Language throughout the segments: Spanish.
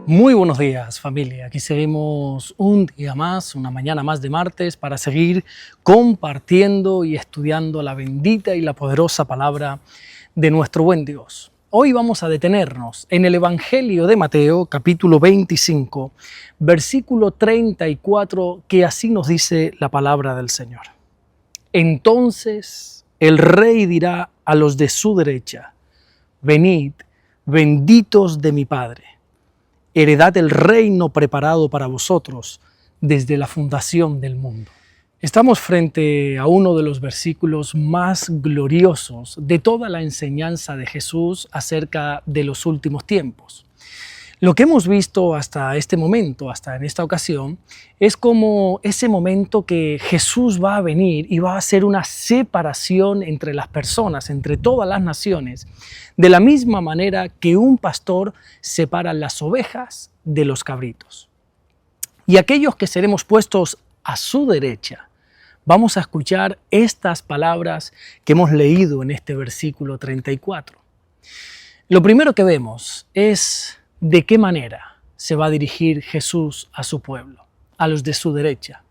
Muy buenos días, familia. Aquí seguimos un día más, una mañana más de martes para seguir compartiendo y estudiando la bendita y la poderosa palabra de nuestro buen Dios. Hoy vamos a detenernos en el Evangelio de Mateo, capítulo 25, versículo 34, que así nos dice la palabra del Señor. Entonces el rey dirá a los de su derecha: venid, benditos de mi Padre, heredad el reino preparado para vosotros desde la fundación del mundo. Estamos frente a uno de los versículos más gloriosos de toda la enseñanza de Jesús acerca de los últimos tiempos. Lo que hemos visto hasta este momento, hasta en esta ocasión, es como ese momento que Jesús va a venir y va a hacer una separación entre las personas, entre todas las naciones, de la misma manera que un pastor separa las ovejas de los cabritos. Y aquellos que seremos puestos a su derecha, vamos a escuchar estas palabras que hemos leído en este versículo 34. Lo primero que vemos es de qué manera se va a dirigir Jesús a su pueblo, a los de su derecha.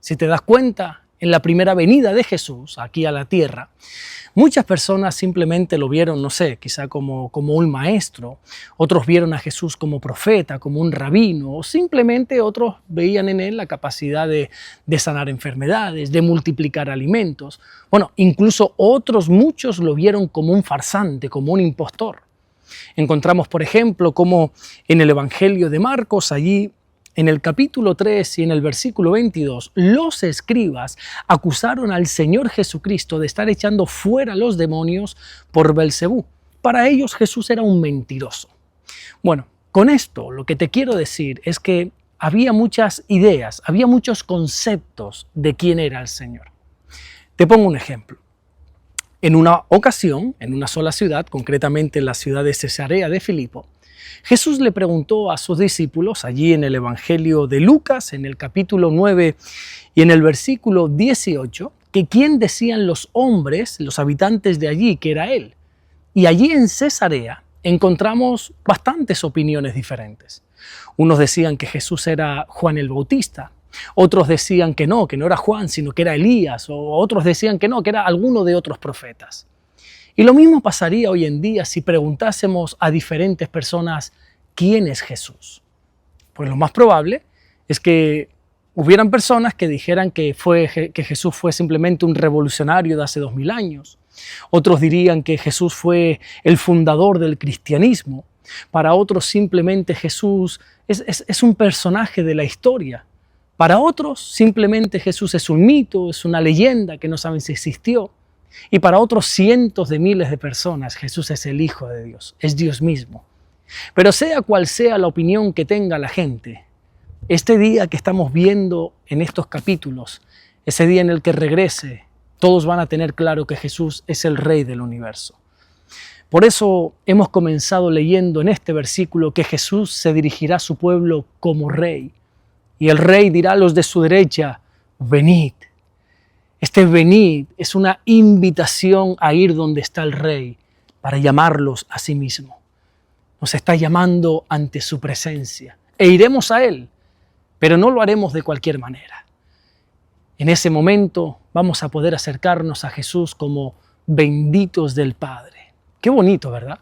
Si te das cuenta, en la primera venida de Jesús aquí a la tierra, muchas personas simplemente lo vieron, no sé, quizá como un maestro, otros vieron a Jesús como profeta, como un rabino, o simplemente otros veían en él la capacidad de sanar enfermedades, de multiplicar alimentos. Bueno, incluso otros, muchos lo vieron como un farsante, como un impostor. Encontramos, por ejemplo, como en el Evangelio de Marcos, allí en el capítulo 3 y en el versículo 22, los escribas acusaron al Señor Jesucristo de estar echando fuera los demonios por Belcebú. Para ellos Jesús era un mentiroso. Bueno, con esto lo que te quiero decir es que había muchas ideas, había muchos conceptos de quién era el Señor. Te pongo un ejemplo. En una ocasión, en una sola ciudad, concretamente en la ciudad de Cesarea de Filipo, Jesús le preguntó a sus discípulos, allí en el Evangelio de Lucas, en el capítulo 9 y en el versículo 18, que quién decían los hombres, los habitantes de allí, que era él. Y allí en Cesarea encontramos bastantes opiniones diferentes. Unos decían que Jesús era Juan el Bautista, otros decían que no era Juan, sino que era Elías, o otros decían que era alguno de otros profetas. Y lo mismo pasaría hoy en día si preguntásemos a diferentes personas ¿quién es Jesús? Pues lo más probable es que hubieran personas que dijeran que Jesús fue simplemente un revolucionario de hace 2000 años. Otros dirían que Jesús fue el fundador del cristianismo. Para otros simplemente Jesús es un personaje de la historia. Para otros simplemente Jesús es un mito, es una leyenda que no saben si existió. Y para otros cientos de miles de personas Jesús es el Hijo de Dios, es Dios mismo. Pero sea cual sea la opinión que tenga la gente, este día que estamos viendo en estos capítulos, ese día en el que regrese, todos van a tener claro que Jesús es el Rey del universo. Por eso hemos comenzado leyendo en este versículo que Jesús se dirigirá a su pueblo como Rey. Y el Rey dirá a los de su derecha: venid. Este venid es una invitación a ir donde está el Rey para llamarlos a sí mismo. Nos está llamando ante su presencia e iremos a Él, pero no lo haremos de cualquier manera. En ese momento vamos a poder acercarnos a Jesús como benditos del Padre. Qué bonito, ¿verdad?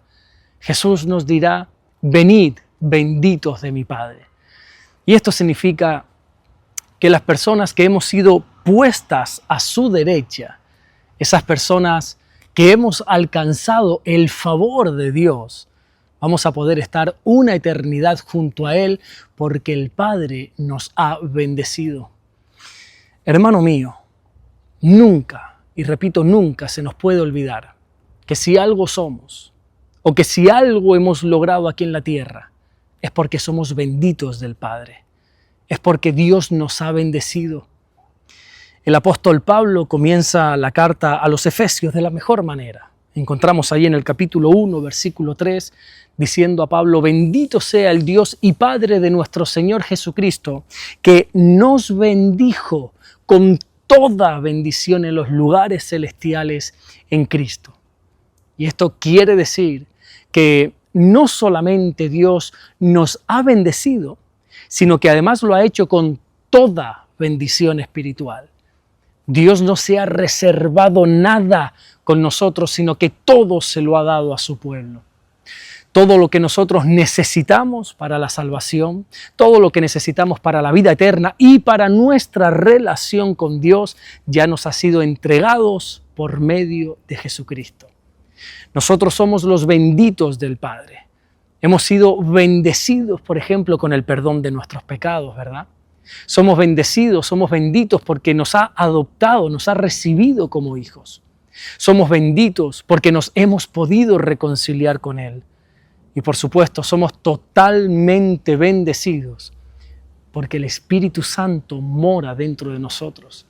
Jesús nos dirá: venid, benditos de mi Padre. Y esto significa que las personas que hemos sido puestas a su derecha, esas personas que hemos alcanzado el favor de Dios, vamos a poder estar una eternidad junto a Él porque el Padre nos ha bendecido. Hermano mío, nunca, y repito, nunca se nos puede olvidar que si algo somos o que si algo hemos logrado aquí en la tierra, es porque somos benditos del Padre. Es porque Dios nos ha bendecido. El apóstol Pablo comienza la carta a los Efesios de la mejor manera. Encontramos ahí en el capítulo 1, versículo 3, diciendo a Pablo: bendito sea el Dios y Padre de nuestro Señor Jesucristo, que nos bendijo con toda bendición en los lugares celestiales en Cristo. Y esto quiere decir que no solamente Dios nos ha bendecido, sino que además lo ha hecho con toda bendición espiritual. Dios no se ha reservado nada con nosotros, sino que todo se lo ha dado a su pueblo. Todo lo que nosotros necesitamos para la salvación, todo lo que necesitamos para la vida eterna y para nuestra relación con Dios ya nos ha sido entregados por medio de Jesucristo. Nosotros somos los benditos del Padre. Hemos sido bendecidos, por ejemplo, con el perdón de nuestros pecados, ¿verdad? Somos bendecidos, somos benditos porque nos ha adoptado, nos ha recibido como hijos. Somos benditos porque nos hemos podido reconciliar con Él. Y por supuesto, somos totalmente bendecidos porque el Espíritu Santo mora dentro de nosotros.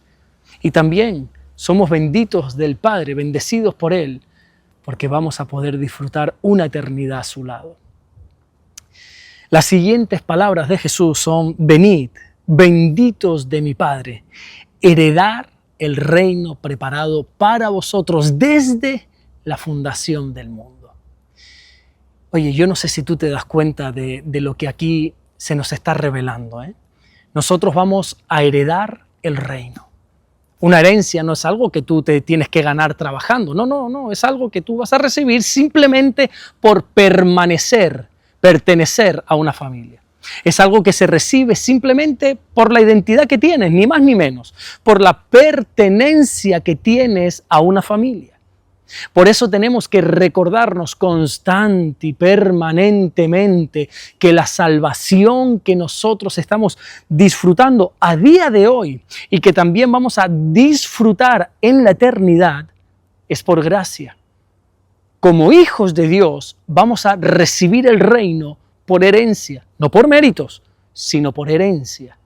Y también somos benditos del Padre, bendecidos por Él, porque vamos a poder disfrutar una eternidad a su lado. Las siguientes palabras de Jesús son: venid, benditos de mi Padre, heredar el reino preparado para vosotros desde la fundación del mundo. Oye, yo no sé si tú te das cuenta de lo que aquí se nos está revelando, ¿eh? Nosotros vamos a heredar el reino. Una herencia no es algo que tú te tienes que ganar trabajando. No, es algo que tú vas a recibir simplemente por pertenecer a una familia. Es algo que se recibe simplemente por la identidad que tienes, ni más ni menos, por la pertenencia que tienes a una familia. Por eso tenemos que recordarnos constante y permanentemente que la salvación que nosotros estamos disfrutando a día de hoy y que también vamos a disfrutar en la eternidad es por gracia. Como hijos de Dios vamos a recibir el reino por herencia, no por méritos, sino por herencia.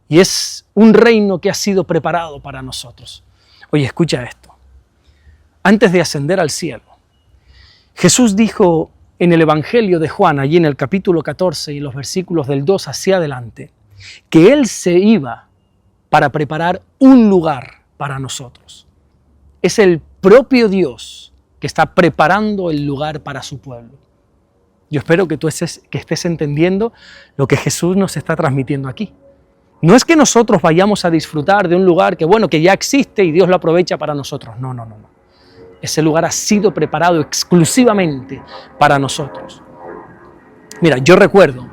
Y es un reino que ha sido preparado para nosotros. Oye, escucha esto. Antes de ascender al cielo, Jesús dijo en el Evangelio de Juan, allí en el capítulo 14 y los versículos del 2 hacia adelante, que Él se iba para preparar un lugar para nosotros. Es el propio Dios que está preparando el lugar para su pueblo. Yo espero que estés entendiendo lo que Jesús nos está transmitiendo aquí. No es que nosotros vayamos a disfrutar de un lugar que ya existe y Dios lo aprovecha para nosotros. No. Ese lugar ha sido preparado exclusivamente para nosotros. Mira, yo recuerdo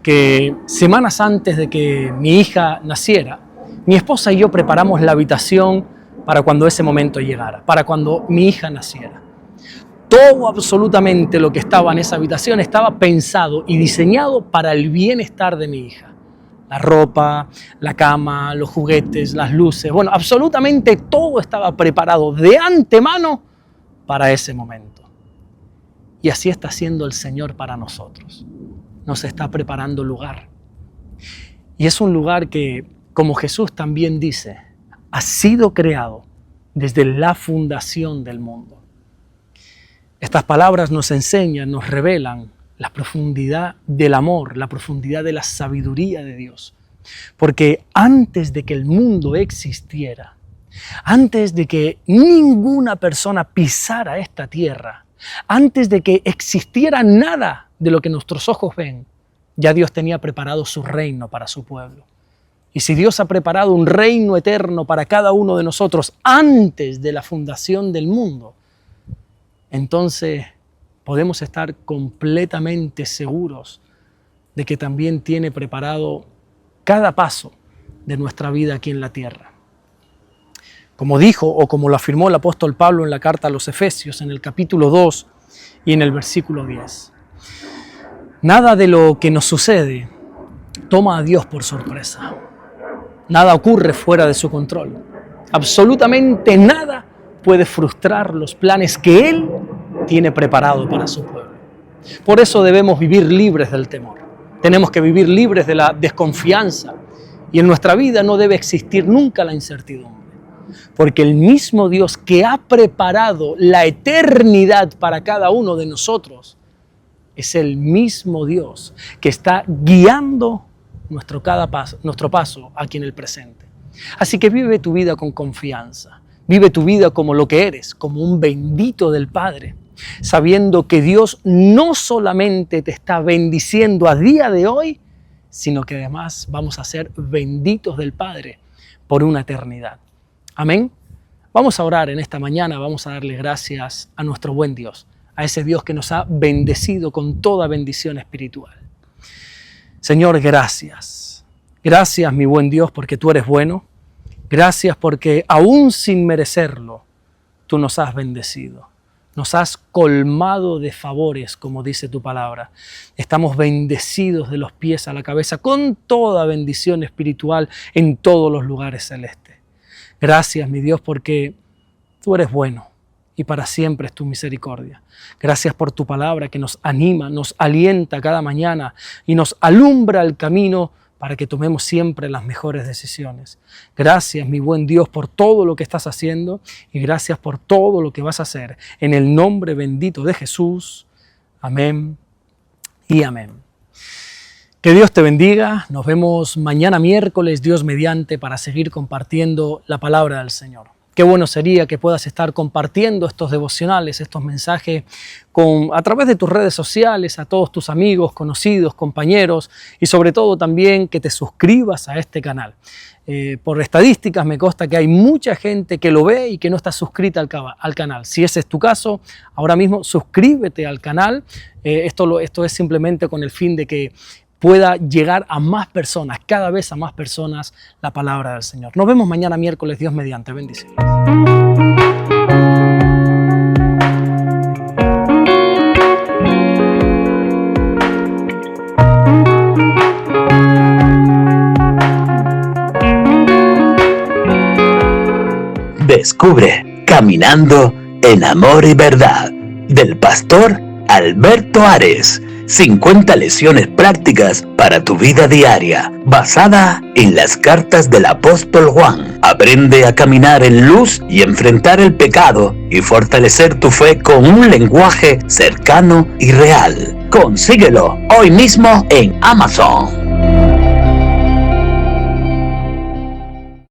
que semanas antes de que mi hija naciera, mi esposa y yo preparamos la habitación para cuando ese momento llegara, para cuando mi hija naciera. Todo absolutamente lo que estaba en esa habitación estaba pensado y diseñado para el bienestar de mi hija. La ropa, la cama, los juguetes, las luces, absolutamente todo estaba preparado de antemano para ese momento. Y así está haciendo el Señor para nosotros. Nos está preparando lugar. Y es un lugar que, como Jesús también dice, ha sido creado desde la fundación del mundo. Estas palabras nos enseñan, nos revelan la profundidad del amor, la profundidad de la sabiduría de Dios. Porque antes de que el mundo existiera, antes de que ninguna persona pisara esta tierra, antes de que existiera nada de lo que nuestros ojos ven, ya Dios tenía preparado su reino para su pueblo. Y si Dios ha preparado un reino eterno para cada uno de nosotros antes de la fundación del mundo, entonces podemos estar completamente seguros de que también tiene preparado cada paso de nuestra vida aquí en la tierra. Como dijo o como lo afirmó el apóstol Pablo en la carta a los Efesios, en el capítulo 2 y en el versículo 10. Nada de lo que nos sucede toma a Dios por sorpresa. Nada ocurre fuera de su control. Absolutamente nada puede frustrar los planes que Él tiene preparado para su pueblo. Por eso debemos vivir libres del temor. Tenemos que vivir libres de la desconfianza. Y en nuestra vida no debe existir nunca la incertidumbre. Porque el mismo Dios que ha preparado la eternidad para cada uno de nosotros es el mismo Dios que está guiando nuestro paso aquí en el presente. Así que vive tu vida con confianza. Vive tu vida como lo que eres, como un bendito del Padre. sabiendo que Dios no solamente te está bendiciendo a día de hoy, sino que además vamos a ser benditos del Padre por una eternidad. Amén. Vamos a orar en esta mañana, vamos a darle gracias a nuestro buen Dios, a ese Dios que nos ha bendecido con toda bendición espiritual. Señor, gracias. Gracias, mi buen Dios, porque tú eres bueno. Gracias porque aún sin merecerlo, tú nos has bendecido. Nos has colmado de favores, como dice tu palabra. Estamos bendecidos de los pies a la cabeza con toda bendición espiritual en todos los lugares celestes. Gracias, mi Dios, porque tú eres bueno y para siempre es tu misericordia. Gracias por tu palabra que nos anima, nos alienta cada mañana y nos alumbra el camino para que tomemos siempre las mejores decisiones. Gracias, mi buen Dios, por todo lo que estás haciendo y gracias por todo lo que vas a hacer. En el nombre bendito de Jesús. Amén y amén. Que Dios te bendiga. Nos vemos mañana miércoles, Dios mediante, para seguir compartiendo la palabra del Señor. Qué bueno sería que puedas estar compartiendo estos devocionales, estos mensajes a través de tus redes sociales, a todos tus amigos, conocidos, compañeros y sobre todo también que te suscribas a este canal. Por estadísticas me consta que hay mucha gente que lo ve y que no está suscrita al canal. Si ese es tu caso, ahora mismo suscríbete al canal. Esto es simplemente con el fin de que pueda llegar a más personas, cada vez a más personas, la palabra del Señor. Nos vemos mañana miércoles, Dios mediante. Bendiciones. Descubre Caminando en Amor y Verdad del pastor Alberto Ares. 50 lecciones prácticas para tu vida diaria, basada en las cartas del apóstol Juan. Aprende a caminar en luz y enfrentar el pecado y fortalecer tu fe con un lenguaje cercano y real. Consíguelo hoy mismo en Amazon.